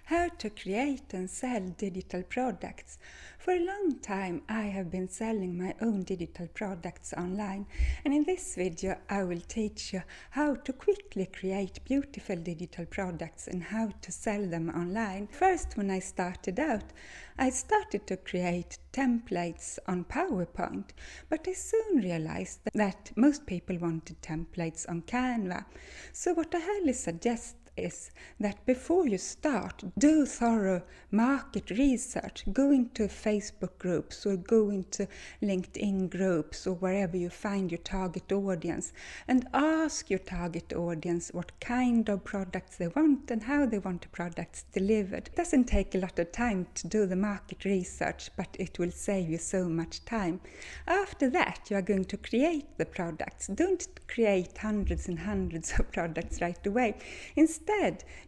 how to create and sell digital products. For a long time I have been selling my own digital products online, and in this video I will teach you how to quickly create beautiful digital products and how to sell them online. First, when I started out, I started to create templates on PowerPoint, but I soon realized that most people wanted templates on Canva. So what I highly suggest is that before you start, do thorough market research. Go into Facebook groups or go into LinkedIn groups or wherever you find your target audience, and ask your target audience what kind of products they want and how they want the products delivered. It doesn't take a lot of time to do the market research, but it will save you so much time. After that, you are going to create the products. Don't create hundreds and hundreds of products right away. Instead,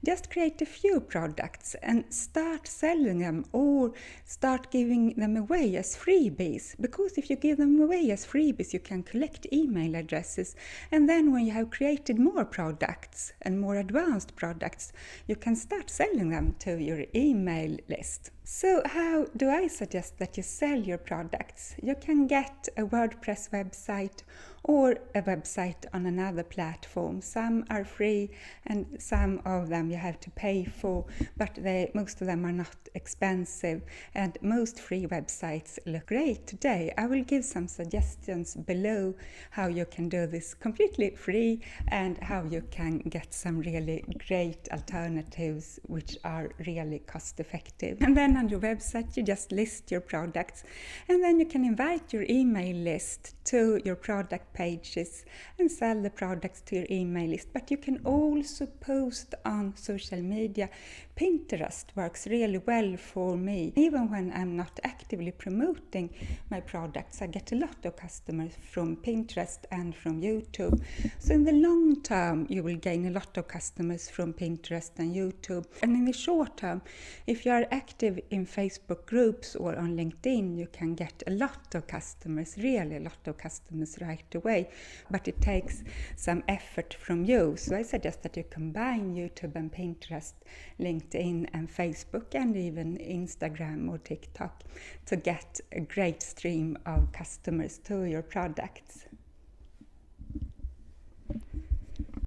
just create a few products and start selling them, or start giving them away as freebies. Because if you give them away as freebies, you can collect email addresses, and then when you have created more products and more advanced products, you can start selling them to your email list. So how do I suggest that you sell your products? You can get a WordPress website or a website on another platform. Some are free and some of them you have to pay for, but most of them are not expensive, and most free websites look great today. I will give some suggestions below how you can do this completely free and how you can get some really great alternatives which are really cost effective. And then on your website you just list your products, and then you can invite your email list to your product pages and sell the products to your email list. But you can also post on social media. Pinterest works really well for me. Even when I'm not actively promoting my products, I get a lot of customers from Pinterest and from YouTube. So in the long term, you will gain a lot of customers from Pinterest and YouTube. And in the short term, if you are active in Facebook groups or on LinkedIn, you can get a lot of customers, really a lot of customers right away. But it takes some effort from you. So I suggest that you combine YouTube and Pinterest, LinkedIn and Facebook, and even Instagram or TikTok to get a great stream of customers to your products.